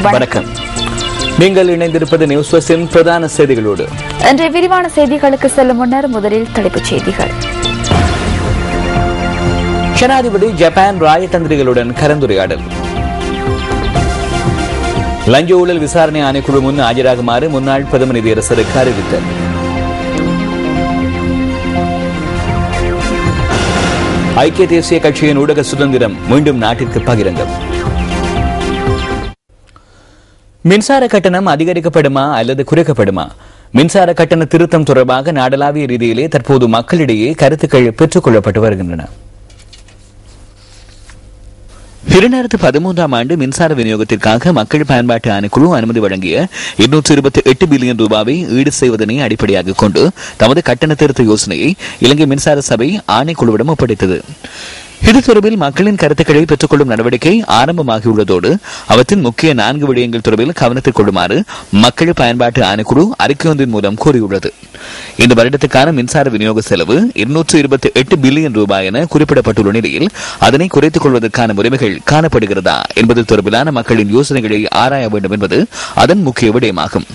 வணக்கம். நீங்கள் இணைந்திருப்பது நியூஸ் ஃபர்ஸ்டின் பிரதான செய்திகளோடு. இன்றைய விரிவான செய்திகளுக்கு செல்லும் முன்னர் முதலில் தலைப்புச் செய்திகள். ஜனாதிபதி ஜப்பான் ராயதந்திரிகளுடன் கலந்துரையாடல். லஞ்ச ஊழல் விசாரணை ஆணைக்குழு முன் ஆஜராகுமாறு முன்னாள் பிரதமர் நீதியரசருக்கு அறிவித்தல். ஐக்கிய தேசிய கட்சியின் ஊடக சுதந்திரம் மீண்டும் நாட்டிற்கு பகிரங்கம். மின்சார கட்டணம் அதிகரிக்கப்படுமா அல்லது குறைக்கப்படுமா? மின்சார கட்டண திருத்தம் தொடர்பாக நாடளாவிய ரீதியிலே தற்போது மக்களிடையே கருத்துக்கள் பெற்றுக் கொள்ளப்பட்டு வருகின்றன. 2013ஆம் ஆண்டு மின்சார விநியோகத்திற்காக மக்கள் பயன்பாட்டு ஆணைக்குழு அனுமதி வழங்கிய 228 பில்லியன் ரூபாவை ஈடு செய்வதனை அடிப்படையாக கொண்டு தமது கட்டண திருத்த யோசனையை இலங்கை மின்சார சபை ஆணைக்குழுவிடம் ஒப்படைத்தது. இது தொடர்பில் மக்களின் கருத்துக்களை பெற்றுக் கொள்ளும் நடவடிக்கை ஆரம்பமாகியுள்ளதோடு அவற்றின் முக்கிய 4 விடயங்கள் தொடர்பில் கவனத்தில் கொள்ளுமாறு மக்கள் பயன்பாட்டு ஆணைக்குழு அறிக்கையொன்றின் மூலம் கூறியுள்ளது. இந்த வருடத்துக்கான மின்சார விநியோக செலவு 228 பில்லியன் ரூபாய் என குறிப்பிடப்பட்டுள்ள நிலையில் அதனை குறைத்துக் கொள்வதற்கான முறைமைகள் காணப்படுகிறதா என்பது தொடர்பிலான மக்களின் யோசனைகளை ஆராய வேண்டும் என்பது அதன் முக்கிய விடயமாகும்.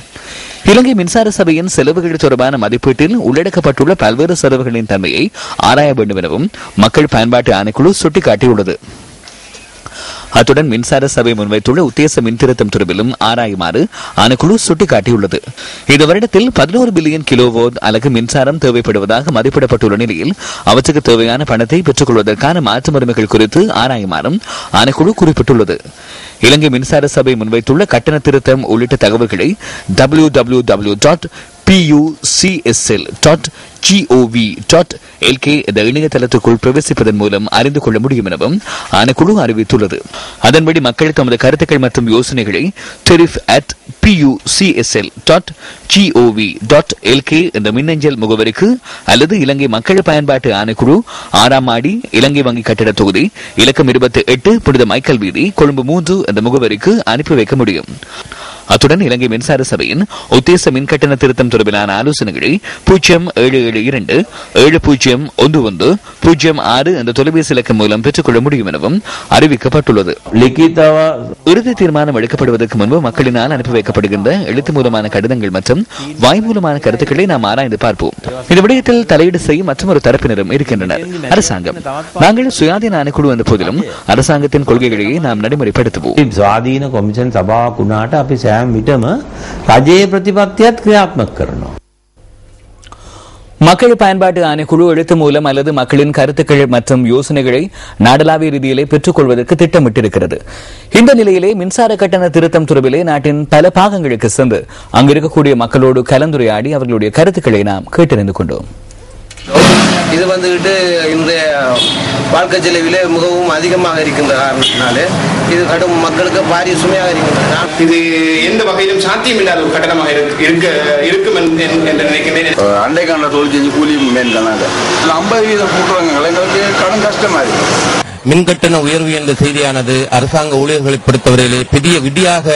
இலங்கை மின்சார சபையின் செலவுகள் தொடர்பான மதிப்பீட்டில் உள்ளடக்கப்பட்டுள்ள பல்வேறு செலவுகளின் தன்மையை ஆராய வேண்டும் எனவும் மக்கள் பயன்பாட்டு ஆணைக்குழு சுட்டிக்காட்டியுள்ளது. அத்துடன் மின்சார சபை முன்வைத்துள்ள உத்தேச மின்திருத்தம் தொடர்பிலும் ஆராயுமாறு ஆணைக்குழு சுட்டிக்காட்டியுள்ளது. இந்த வருடத்தில் 11 பில்லியன் கிலோவோல்ட் அலகு மின்சாரம் தேவைப்படுவதாக மதிப்பிடப்பட்டுள்ள நிலையில் அவற்றுக்கு தேவையான பணத்தை பெற்றுக் கொள்வதற்கான மாற்று முறைமைகள் குறித்து ஆராயுமாறும் ஆணைக்குழு குறிப்பிட்டுள்ளது. இலங்கை மின்சார சபை முன்வைத்துள்ள கட்டண திருத்தம் உள்ளிட்ட தகவல்களை www.pucsl.gov.lk என்ற இணையதளத்துக்குள் பிரவேசிப்பதன் மூலம் அறிந்து கொள்ள முடியும் எனவும் ஆணைக்குழு அறிவித்துள்ளது. அதன்படி மக்கள் தமது கருத்துக்கள் மற்றும் யோசனைகளை tariff@pucsl.gov.lk என்ற மின்னஞ்சல் முகவரிக்கு அல்லது இலங்கை மக்கள் பயன்பாட்டு ஆணைக்குழு 6ஆம் மாடி இலங்கை வங்கி கட்டிட தொகுதி இலக்கம் 28 புனித மைக்கேல் வீதி கொழும்பு 3 என்ற முகவரிக்கு அனுப்பி வைக்க முடியும். அத்துடன் இலங்கை மின்சார சபையின் உத்தேச மின் கட்டண திருத்தம் தொடர்பிலான ஆலோசனைகளை 0772-7011-06 என்ற தொலைபேசி இலக்கம் மூலம் பெற்றுக் கொள்ள முடியும் எனவும் அறிவிக்கப்பட்டுள்ளது. இறுதி தீர்மானம் எடுக்கப்படுவதற்கு முன்பு மக்களினால் அனுப்பி வைக்கப்படுகின்ற எழுத்து மூலமான கடிதங்கள் மற்றும் வாய்மூலமான கருத்துக்களை நாம் ஆராய்ந்து பார்ப்போம். இந்த விடயத்தில் தலையீடு செய்யும் மற்றொரு தரப்பினரும் இருக்கின்றனர். அரசாங்கம். நாங்கள் சுயாதீன ஆணைக்குழு என்ற போதிலும் அரசாங்கத்தின் கொள்கைகளையே நாம் நடைமுறைப்படுத்துவோம். மக்கள் பயன்பாட்டு ஆணைக்குழு எழுத்து மூலம் அல்லது மக்களின் கருத்துக்கள் மற்றும் யோசனைகளை நாடளாவிய ரீதியிலே பெற்றுக் கொள்வதற்கு திட்டமிட்டிருக்கிறது. இந்த நிலையிலே மின்சார கட்டண திருத்தம் தொடர்பிலே நாட்டின் பல பாகங்களுக்கு சென்று அங்கிருக்கக்கூடிய மக்களோடு கலந்துரையாடி அவர்களுடைய கருத்துக்களை நாம் கேட்டறிந்து கொண்டோம். இது வந்துகிட்டு இந்த வாழ்க்கை செலவிலே மிகவும் அதிகமாக இருக்கின்ற காரணத்தினாலே இது கடும் மக்களுக்கு பாரிய சுமையாக இருக்கின்றன. இது எந்த வகையிலும் சாத்தியம் இல்லாத ஒரு கட்டணமாக இருக்கும் என்று நினைக்கிறேன். அண்டை காண்ட தொழில் செஞ்சு கூலி மேன்றாங்க 50% கூட்டுறவங்க எங்களுக்கு கடன் கஷ்டமா இருக்கு. மின்கட்டண உயர்வு என்ற செய்தியானது அரசாங்க ஊழியர்களை பொறுத்தவரையிலே பெரிய விடியாக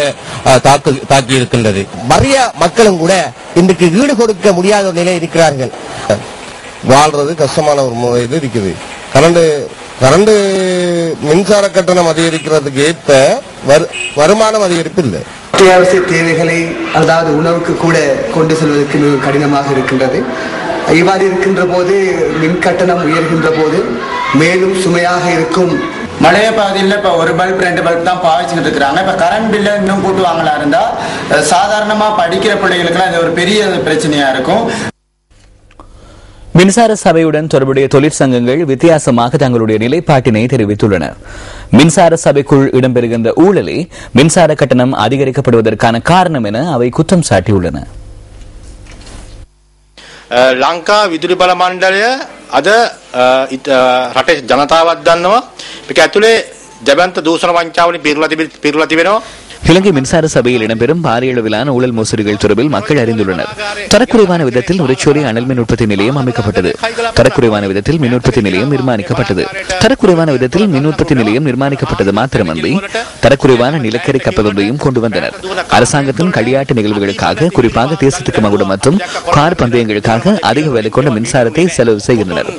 தாக்கி இருக்கின்றது. வறிய மக்களும் கூட இன்றைக்கு ஈடு கொடுக்க முடியாத ஒரு நிலை இருக்கிறார்கள். வாழ்றது கஷ்டமான ஒரு முறையில் இருக்குது. கரண்ட் மின்சார கட்டணம் அதிகரிக்கிறதுக்கு ஏற்ப வருமானம் அதிகரிப்பு இல்லை. அத்தியாவசிய தேவைகளை அதாவது உணவுக்கு கூட கொண்டு செல்வதற்கு மிக கடினமாக இருக்கின்றது. இவ்வாறு இருக்கின்ற போது மின் கட்டணம் உயர்கின்ற போது மேலும் சுமையாக இருக்கும். மழைய பகுதியில் இப்போ ஒரு பல்ப் 2 பல்ப் தான் பாவிச்சுட்டு இருக்கிறாங்க. இப்போ கரண்ட் பில்லை இன்னும் கூட்டு வாங்கலாம் இருந்தால் சாதாரணமாக படிக்கிற பிள்ளைகளுக்குலாம் இது ஒரு பெரிய பிரச்சனையாக இருக்கும். மின்சார சபையுடன் தொடர்புடைய தொழிற்சங்கங்கள் வித்தியாசமாக தங்களுடைய நிலைப்பாட்டினை தெரிவித்துள்ளன. மின்சார சபைக்குள் இடம்பெறுகின்ற ஊழலே மின்சார கட்டணம் அதிகரிக்கப்படுவதற்கான காரணம் என அவை குற்றம் சாட்டியுள்ளன. ලංකා විදුලි බල මණ්ඩලය අද රටේ ජනතාවත් දන්නවා මේක ඇතුලේ ජබන්ත දූෂණ වංචාවලින් පිරලා තිබෙනවා. இலங்கை மின்சார சபையில் இடம்பெறும் பாரிய அளவிலான ஊழல் மோசடிகள் தொடர்பில் மக்கள் அறிந்துள்ளனர். தரக்குறைவான விதத்தில் உரைச்சோலை அனல் மின் உற்பத்தி நிலையம் அமைக்கப்பட்டது. தரக்குறைவான விதத்தில் மின் உற்பத்தி நிலையம் நிர்மாணிக்கப்பட்டது. தரக்குறைவான விதத்தில் மின் உற்பத்தி நிலையம் நிர்மாணிக்கப்பட்டது மாத்திரமன்றி தரக்குறைவான நிலக்கரி கப்பல்களையும் கொண்டு வந்தனர். அரசாங்கத்தின் களியாட்டு நிகழ்வுகளுக்காக, குறிப்பாக தேசத்துக்கு மகுடம் மற்றும் கார் பந்தயங்களுக்காக அதிக விலை கொண்ட மின்சாரத்தை செலவு செய்கின்றனர்.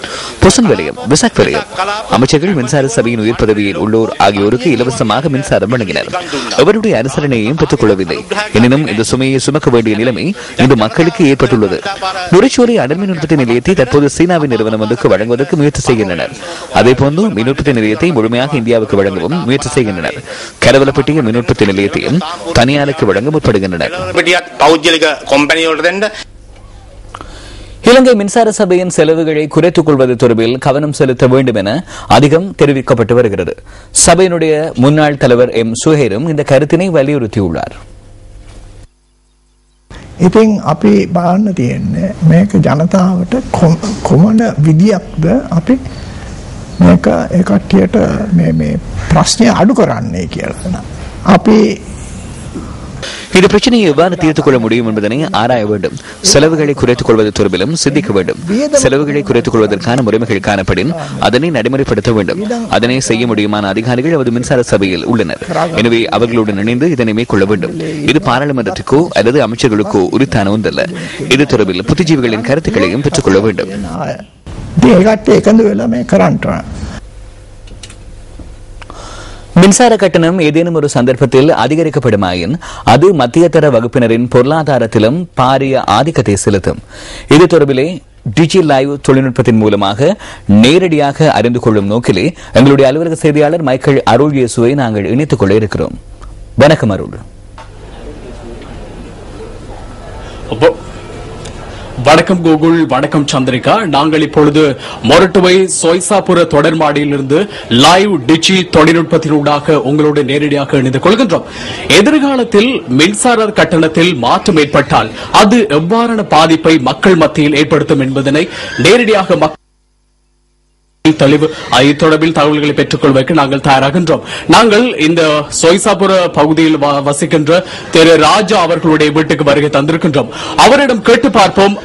பொசன் விலையம், விசாக் விலையம் அமைச்சர்கள் மின்சார சபையின் உயர் பதவியில் உள்ளோர் ஆகியோருக்கு இலவசமாக மின்சாரம் வழங்கினர். அவருடைய அனுசரணையையும் பெற்றுக் கொள்ளவில்லை. எனினும் இந்த சுமையை சுமக்க வேண்டிய நிலைமை இந்த மக்களுக்கு ஏற்பட்டுள்ளது. நுரைச்சோலை அனல் மின் உற்பத்தி நிலையத்தை தற்போது சீனாவின் நிறுவனம் ஒன்றுக்கு வழங்குவதற்கு முயற்சி செய்கின்றனர். அதேபோன்று மின் உற்பத்தி நிலையத்தை முழுமையாக இந்தியாவுக்கு வழங்கவும் முயற்சி செய்கின்றனர். கரவலப்பட்டிய மின் உற்பத்தி நிலையத்தையும் தனியாருக்கு வழங்க முற்படுகின்றனர். இலங்கை மின்சார சபையின் செலவுகளை குறைத்துக் கொள்வது தொடர்பில் கவனம் செலுத்த வேண்டும் என அதிகம் தெரிவிக்கப்பட்டு வருகிறது. சபையினுடைய முன்னாள் தலைவர் எம் சுஹேரும் இந்த கருத்தினை வலியுறுத்தியுள்ளார். ඉතින් අපි බලන්න තියෙන්නේ මේක ජනතාවට කොමන විදියක්ද අපි මේක ඒ කට්ටියට මේ ප්‍රශ්නය අඩු කරන්නේ කියලා. අපි இந்த பிரச்சனையை எவ்வாறு தீர்த்துக் கொள்ள முடியும் என்பதனை ஆராய வேண்டும். செலவுகளை குறைத்துக் கொள்வது தொடர்பிலும் சிந்திக்க வேண்டும். செலவுகளை குறைத்துக் கொள்வதற்கான முறைமைகள் காணப்படின் அதனை நடைமுறைப்படுத்த வேண்டும். அதனை செய்ய முடியுமான அதிகாரிகள் அவரது மின்சார சபையில் உள்ளனர். எனவே அவர்களுடன் இணைந்து இதனை மேற்கொள்ள வேண்டும். இது பாராளுமன்றத்துக்கோ அல்லது அமைச்சர்களுக்கோ உரித்தான ஒன்றல்ல. இது தொடர்பில் புத்திஜீவிகளின் கருத்துக்களையும் பெற்றுக் கொள்ள வேண்டும். மின்சார கட்டணம் ஏதேனும் ஒரு சந்தர்ப்பத்தில் அதிகரிக்கப்படுமாயின் அது மத்தியதர வகுப்பினரின் பொருளாதாரத்திலும் பாரிய ஆதிக்கத்தை செலுத்தும். இது தொடர்பிலே டிஜி லைவ் தொழில்நுட்பத்தின் மூலமாக நேரடியாக அறிந்து கொள்ளும் நோக்கிலே எங்களுடைய அலுவலக செய்தியாளர் மைக்கேல் அருள் இயேசுவை நாங்கள் இணைத்துக் கொள்ள இருக்கிறோம். வணக்கம் அருள். வணக்கம் கோகுல், வணக்கம் சந்திரிகா. நாங்கள் இப்பொழுது மொரட்டுவை சொய்சாபுர தொடர்மாடியிலிருந்து லைவ் டிஜி தொழில்நுட்பத்தினூடாக உங்களோடு நேரடியாக இணைந்து கொள்கின்றோம். எதிர்காலத்தில் மின்சார கட்டணத்தில் மாற்றம் ஏற்பட்டால் அது எவ்வாறான பாதிப்பை மக்கள் மத்தியில் ஏற்படுத்தும் என்பதனை நேரடியாக தெளிவு தொடர்பில் தகவல்களை பெற்றுக் கொள்வதற்கு நாங்கள் தயாராகின்றோம். நாங்கள் இந்த சொய்சாபுர பகுதியில் வசிக்கின்ற திரு ராஜா அவர்களுடைய வீட்டுக்கு வருகை தந்திருக்கின்றோம். அவரிடம் கேட்டு பார்ப்போம்,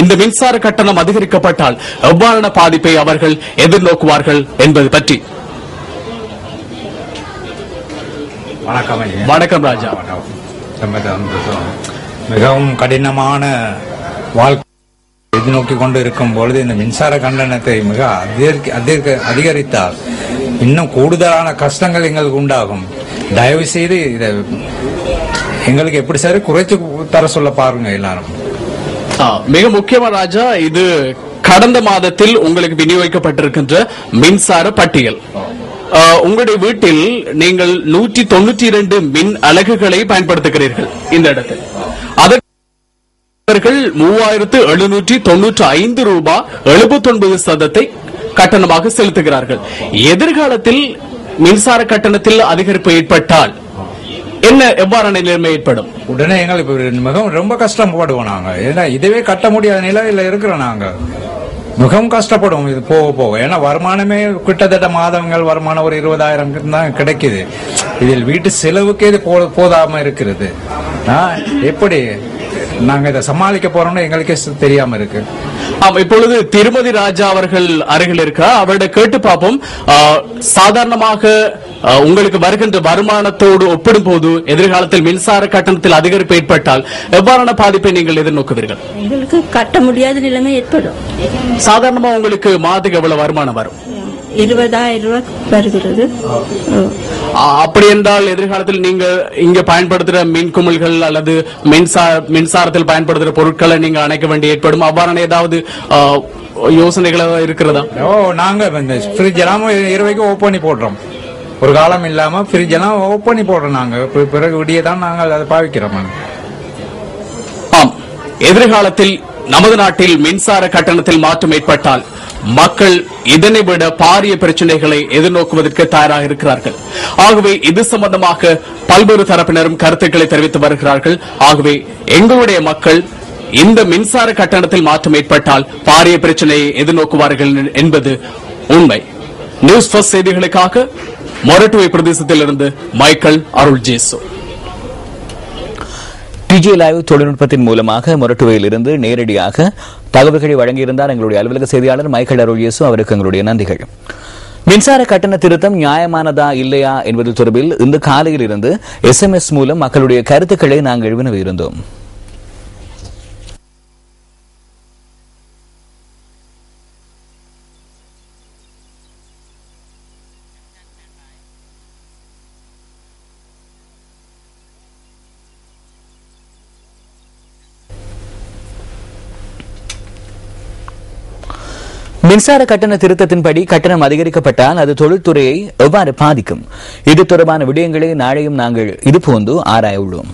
இந்த மின்சார கட்டணம் அதிகரிக்கப்பட்டால் எவ்வாறான பாதிப்பை அவர்கள் எதிர்நோக்குவார்கள் என்பது பற்றி. வணக்கம் ராஜா. மிகவும் கடினமான வாழ்க்கை எதிர்நோக்கி கொண்டு இருக்கும் பொழுது இந்த மின்சார கட்டணத்தை மிக அதிகரித்தால் இன்னும் கூடுதலான கஷ்டங்கள் எங்களுக்கு உண்டாகும். தயவு செய்து இதை எங்களுக்கு எப்படி சரி குறைச்சு தர சொல்ல பாருங்க எல்லாரும். மிக முக்கியமா ராஜா, இது கடந்த மாதத்தில் உங்களுக்கு விநியோகிக்கப்பட்டிருக்கின்ற மின்சார பட்டியல். உங்களுடைய வீட்டில் நீங்கள் 192 மின் அலகுகளை பயன்படுத்துகிறீர்கள். இந்த இடத்தில் அதற்கு 3795 ரூபாய் 79% கட்டணமாக செலுத்துகிறார்கள். எதிர்காலத்தில் மின்சார கட்டணத்தில் அதிகரிப்பு ஏற்பட்டால் என்ன எவ்வாறான நிலைமை ஏற்படும்? உடனே எங்களுக்கு மிகவும் ரொம்ப கஷ்டப்படுவோம் நாங்க. ஏன்னா இதுவே கட்ட முடியாத நிலையில இருக்கிறோம் நாங்க. மிகவும் கஷ்டப்படுவோம் இது போக போக. ஏன்னா வருமானமே கிட்டத்தட்ட மாதங்கள் வருமானம் ஒரு 20,000 தான் கிடைக்குது. இதில் வீட்டு செலவுக்கே இது போதாம இருக்கிறது. எப்படி நாங்க இதை சமாளிக்க போறோம்னு எங்களுக்கே தெரியாம இருக்கு. இப்பொழுது திருமதி ராஜா அவர்கள் அருகில் இருக்கிறார். அவருடைய கேட்டு பார்ப்போம். சாதாரணமாக உங்களுக்கு வருகின்ற வருமானத்தோடு ஒப்பிடும் போது எதிர்காலத்தில் மின்சார கட்டணத்தில் அதிகரிப்பு ஏற்பட்டால் எவ்வாறான பாதிப்பை நீங்கள் எதிர்நோக்குவீர்கள்? எங்களுக்கு கட்ட முடியாத நிலைமை ஏற்படும். சாதாரணமா உங்களுக்கு மாதத்துக்கு எவ்வளவு வருமானம் வரும்? 20,000 ரூபாய் வருகிறது. அப்படி என்றால் எதிர்காலத்தில் நீங்க இங்க பயன்படுத்துற மின் குமிழ்கள் அல்லது மின்சாரத்தில் பயன்படுத்துற பொருட்களை நீங்க அணைக்க வேண்டி ஏற்படும். அவ்வாறான ஏதாவது யோசனைகள் இருக்கிறதா? நாங்க ஃப்ரிட்ஜ் எல்லாம் 20 ஓப்பன் பண்ணி போடுறோம். ஒரு காலம் இல்லாம ஃப்ரிட்ஜ் எல்லாம் ஓப்பன் பண்ணி போடுறோம். நாங்க பிறகு விடிய தான் நாங்கள் அதை பாவிக்கிறோம். ஆம், எதிர்காலத்தில் நமது நாட்டில் மின்சார கட்டணத்தில் மாற்றம் ஏற்பட்டால் மக்கள் இதனை விட பாரிய பிரச்சனைகளை எதிர்நோக்குவதற்கு தயாராக இருக்கிறார்கள். ஆகவே இது சம்பந்தமாக பல்வேறு தரப்பினரும் கருத்துக்களை தெரிவித்து வருகிறார்கள். ஆகவே எங்களுடைய மக்கள் இந்த மின்சார கட்டணத்தில் மாற்றம் ஏற்பட்டால் பாரிய பிரச்சனையை எதிர்நோக்குவார்கள் என்பது உண்மை. நியூஸ் ஃபர்ஸ்ட் செய்திகளுக்காக மொரட்டுவை பிரதேசத்திலிருந்து மைக்கேல் அருள் ஜேசு. டிஜி லைவ் தொழில்நுட்பத்தின் மூலமாக மொரட்டுவையில் இருந்து நேரடியாக தகவல்களை வழங்கியிருந்தார் எங்களுடைய அலுவலக செய்தியாளர் மைக்கேல் அருள் இயேசு. அவருக்கு எங்களுடைய நன்றிகள். மின்சார கட்டண திருத்தம் நியாயமானதா இல்லையா என்பது தொடர்பில் இந்த காலையில் இருந்து SMS மூலம் மக்களுடைய கருத்துக்களை நாங்கள் வினவியிருந்தோம். மின்சார கட்டண திருத்தத்தின்படி கட்டணம் அதிகரிக்கப்பட்டால் அது தொழில்துறையை எவ்வாறு பாதிக்கும்? இது தொடர்பான விடயங்களை நாளையும் நாங்கள் இதுபோன்று ஆராய உள்ளோம்.